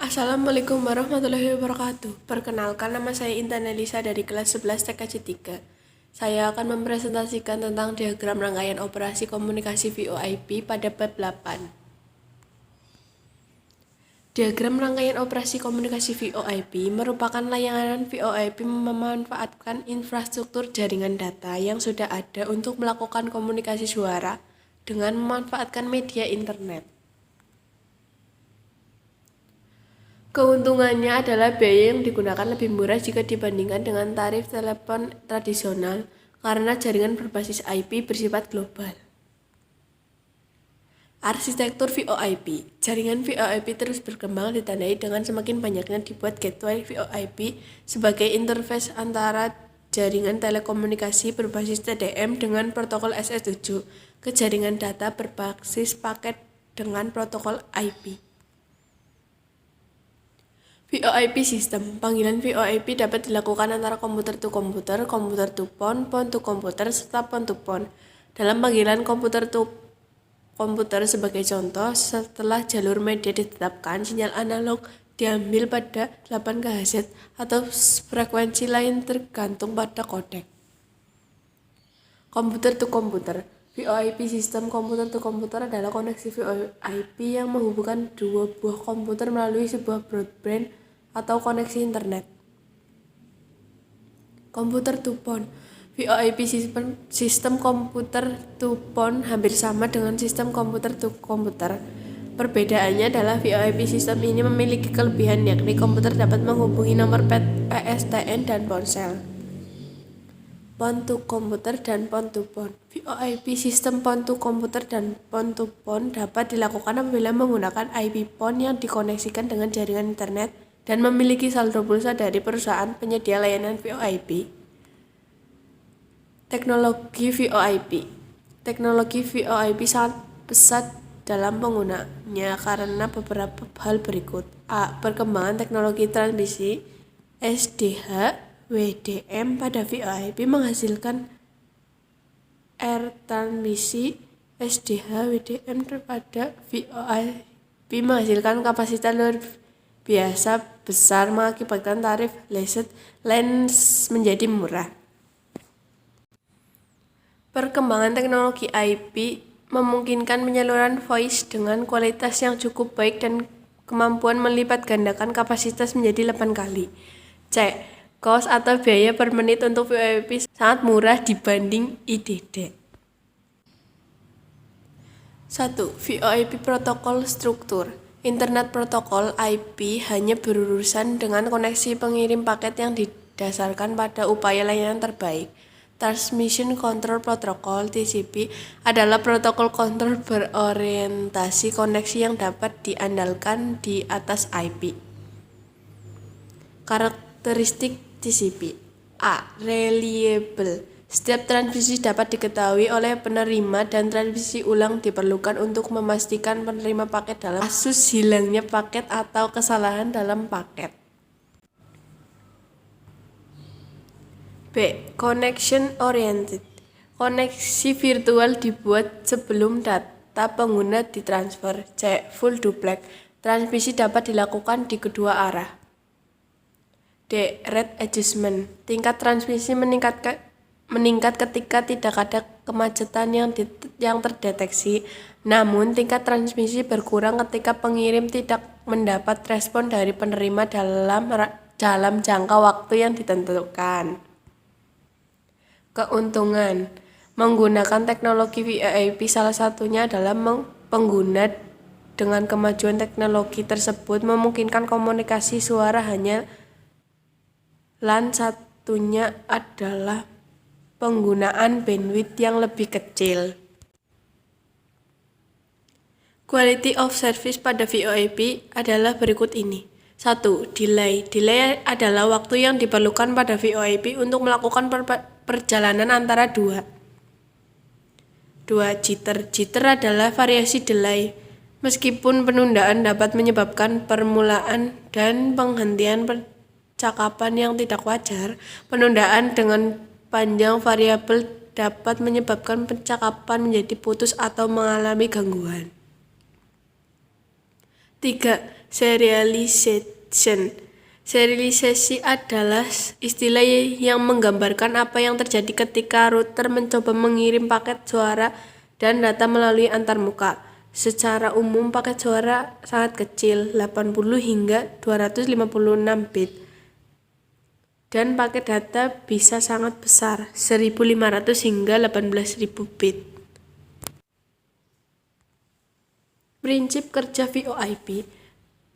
Assalamualaikum warahmatullahi wabarakatuh. Perkenalkan, nama saya Intan Elisa dari kelas 11 TKJ 3. Saya akan mempresentasikan tentang diagram rangkaian operasi komunikasi VoIP pada bab 8. Diagram rangkaian operasi komunikasi VoIP merupakan layanan VoIP memanfaatkan infrastruktur jaringan data yang sudah ada untuk melakukan komunikasi suara dengan memanfaatkan media internet. Keuntungannya adalah biaya yang digunakan lebih murah jika dibandingkan dengan tarif telepon tradisional karena jaringan berbasis IP bersifat global. Arsitektur VoIP. Jaringan VoIP terus berkembang ditandai dengan semakin banyaknya dibuat gateway VoIP sebagai interface antara jaringan telekomunikasi berbasis TDM dengan protokol SS7 ke jaringan data berbasis paket dengan protokol IP. VoIP System. Panggilan VoIP dapat dilakukan antara komputer to komputer, komputer to phone to komputer, serta phone to phone. Dalam panggilan komputer to komputer sebagai contoh, setelah jalur media ditetapkan, sinyal analog diambil pada 8 kHz atau frekuensi lain tergantung pada kodek. Komputer to komputer. VoIP sistem komputer to komputer adalah koneksi VoIP yang menghubungkan dua buah komputer melalui sebuah broadband atau koneksi internet. Komputer to phone. VoIP sistem komputer to phone hampir sama dengan sistem komputer to komputer. Perbedaannya adalah VoIP sistem ini memiliki kelebihan, yakni komputer dapat menghubungi nomor PSTN dan ponsel. Phone to komputer dan phone to phone. VoIP sistem phone to komputer dan phone to phone dapat dilakukan apabila menggunakan IP phone yang dikoneksikan dengan jaringan internet dan memiliki saldo pulsa dari perusahaan penyedia layanan VoIP. Teknologi VoIP. Teknologi VoIP sangat pesat dalam penggunaannya karena beberapa hal berikut. A. Perkembangan teknologi transmisi SDH WDM pada VoIP menghasilkan transmisi SDH WDM pada VoIP menghasilkan kapasitas luar biasa besar mengakibatkan tarif lens menjadi murah. Perkembangan teknologi IP memungkinkan penyaluran voice dengan kualitas yang cukup baik dan kemampuan melipat gandakan kapasitas menjadi 8 kali. C. Cost atau biaya per menit untuk VoIP sangat murah dibanding IDD. 1. VoIP protokol struktur. Internet protokol IP hanya berurusan dengan koneksi pengirim paket yang didasarkan pada upaya layanan terbaik. Transmission Control Protocol (TCP) adalah protokol kontrol berorientasi koneksi yang dapat diandalkan di atas IP. Karakteristik TCP. A. Reliable. Setiap transmisi dapat diketahui oleh penerima dan transmisi ulang diperlukan untuk memastikan penerima paket dalam kasus hilangnya paket atau kesalahan dalam paket. B. Connection Oriented. Koneksi virtual dibuat sebelum data pengguna ditransfer. C. Full Duplex. Transmisi dapat dilakukan di kedua arah. D. Rate Adjustment. Tingkat transmisi meningkat ketika tidak ada kemacetan yang terdeteksi, namun tingkat transmisi berkurang ketika pengirim tidak mendapat respon dari penerima dalam jangka waktu yang ditentukan. Keuntungan menggunakan teknologi VoIP salah satunya adalah pengguna dengan kemajuan teknologi tersebut memungkinkan komunikasi suara hanya LAN. Satunya adalah penggunaan bandwidth yang lebih kecil. Quality of service pada VoIP adalah berikut ini. 1. Delay. Delay adalah waktu yang diperlukan pada VoIP untuk melakukan perjalanan antara dua. 2. Jitter. Jitter adalah variasi delay. Meskipun penundaan dapat menyebabkan permulaan dan penghentian percakapan yang tidak wajar, penundaan dengan panjang variabel dapat menyebabkan percakapan menjadi putus atau mengalami gangguan. 3. Serialization. Serialisasi adalah istilah yang menggambarkan apa yang terjadi ketika router mencoba mengirim paket suara dan data melalui antarmuka. Secara umum paket suara sangat kecil, 80 hingga 256 bit. Dan paket data bisa sangat besar, 1500 hingga 18.000 bit. Prinsip kerja VoIP.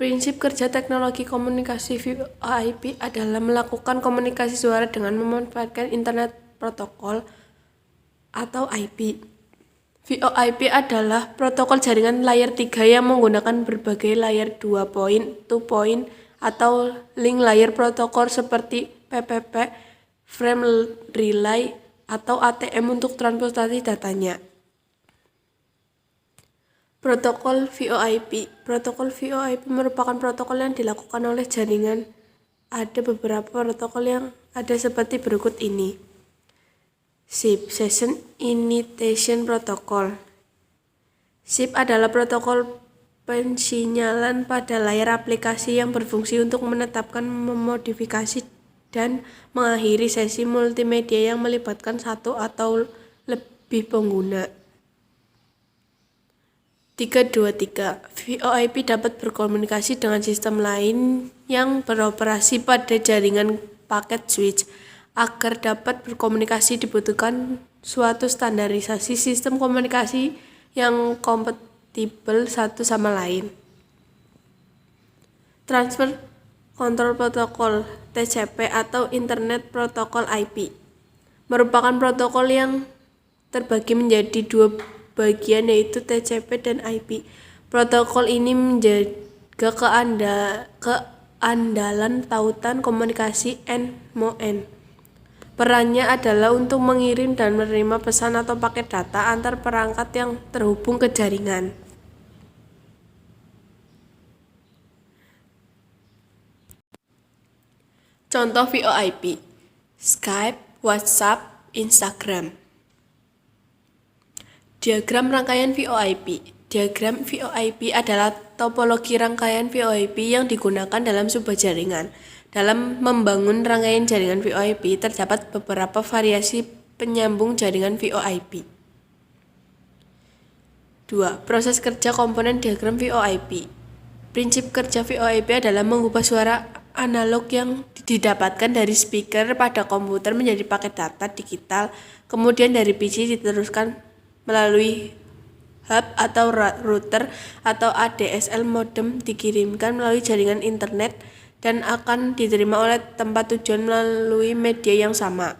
Prinsip kerja teknologi komunikasi VoIP adalah melakukan komunikasi suara dengan memanfaatkan Internet Protokol atau IP. VoIP adalah protokol jaringan layer 3 yang menggunakan berbagai layer 2 point, 2 point, atau link layer protokol seperti PPP, frame relay, atau ATM untuk transportasi datanya. Protokol VoIP. Protokol VoIP merupakan protokol yang dilakukan oleh jaringan. Ada beberapa protokol yang ada seperti berikut ini. SIP, Session Initiation Protocol. SIP adalah protokol pensinyalan pada layar aplikasi yang berfungsi untuk menetapkan, memodifikasi, dan mengakhiri sesi multimedia yang melibatkan satu atau lebih pengguna. 323. VoIP dapat berkomunikasi dengan sistem lain yang beroperasi pada jaringan paket switch. Agar dapat berkomunikasi dibutuhkan suatu standarisasi sistem komunikasi yang kompatibel satu sama lain. Transfer Control Protocol (TCP) atau Internet Protocol IP merupakan protokol yang terbagi menjadi dua bagian, yaitu TCP dan IP. Protokol ini menjaga keandalan tautan komunikasi N-MON. Perannya adalah untuk mengirim dan menerima pesan atau paket data antar perangkat yang terhubung ke jaringan. Contoh VoIP: Skype, WhatsApp, Instagram. Diagram rangkaian VoIP. Diagram VoIP adalah topologi rangkaian VoIP yang digunakan dalam sebuah jaringan. Dalam membangun rangkaian jaringan VoIP, terdapat beberapa variasi penyambung jaringan VoIP. 2. Proses kerja komponen diagram VoIP. Prinsip kerja VoIP adalah mengubah suara analog yang didapatkan dari speaker pada komputer menjadi paket data digital, kemudian dari PC diteruskan melalui hub atau router atau ADSL modem, dikirimkan melalui jaringan internet dan akan diterima oleh tempat tujuan melalui media yang sama.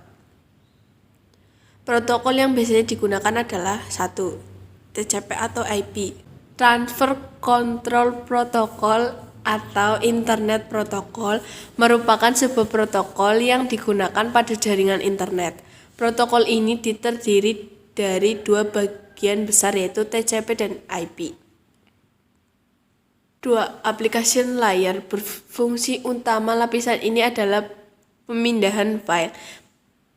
Protokol yang biasanya digunakan adalah 1. TCP atau IP. Transfer Control Protocol atau Internet Protocol merupakan sebuah protokol yang digunakan pada jaringan internet. Protokol ini terdiri dari dua bagian besar, yaitu TCP dan IP. 2. Application layer. Berfungsi utama lapisan ini adalah pemindahan file.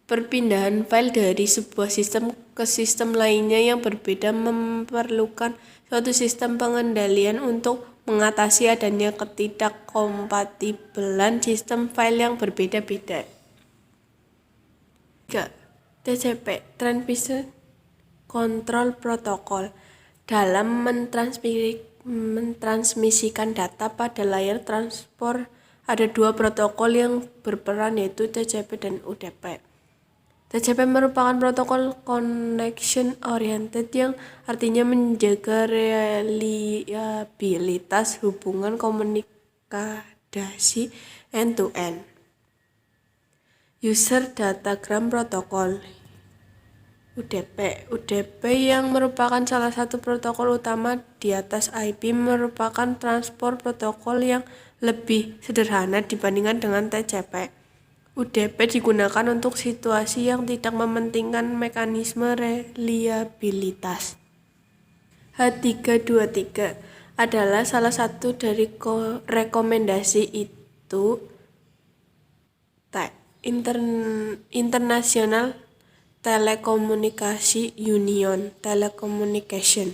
Perpindahan file dari sebuah sistem ke sistem lainnya yang berbeda memerlukan suatu sistem pengendalian untuk mengatasi adanya ketidakkompatibelan sistem file yang berbeda-beda. 3. TCP, Transmission Control Protocol. Dalam mentransmisikan data pada layar transport, ada dua protokol yang berperan, yaitu TCP dan UDP. TCP merupakan protokol connection oriented yang artinya menjaga reliabilitas hubungan komunikasi end-to-end. User Datagram Protocol UDP. UDP yang merupakan salah satu protokol utama di atas IP merupakan transport protokol yang lebih sederhana dibandingkan dengan TCP. UDP digunakan untuk situasi yang tidak mementingkan mekanisme reliabilitas. H323 adalah salah satu dari rekomendasi itu International Telekomunikasi Union Telecommunication.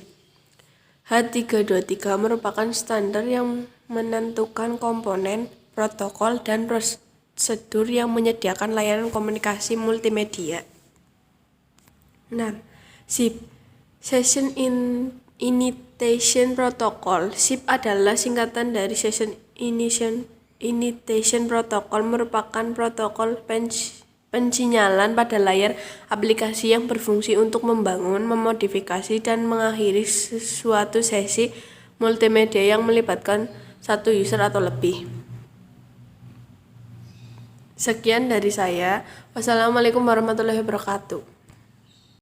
H323 merupakan standar yang menentukan komponen, protokol, dan prosedur yang menyediakan layanan komunikasi multimedia. 6. SIP Session Initiation Protocol. SIP adalah singkatan dari Session Initiation Protocol, merupakan protokol pensinyalan pada layar aplikasi yang berfungsi untuk membangun, memodifikasi, dan mengakhiri suatu sesi multimedia yang melibatkan satu user atau lebih. Sekian dari saya. Wassalamualaikum warahmatullahi wabarakatuh.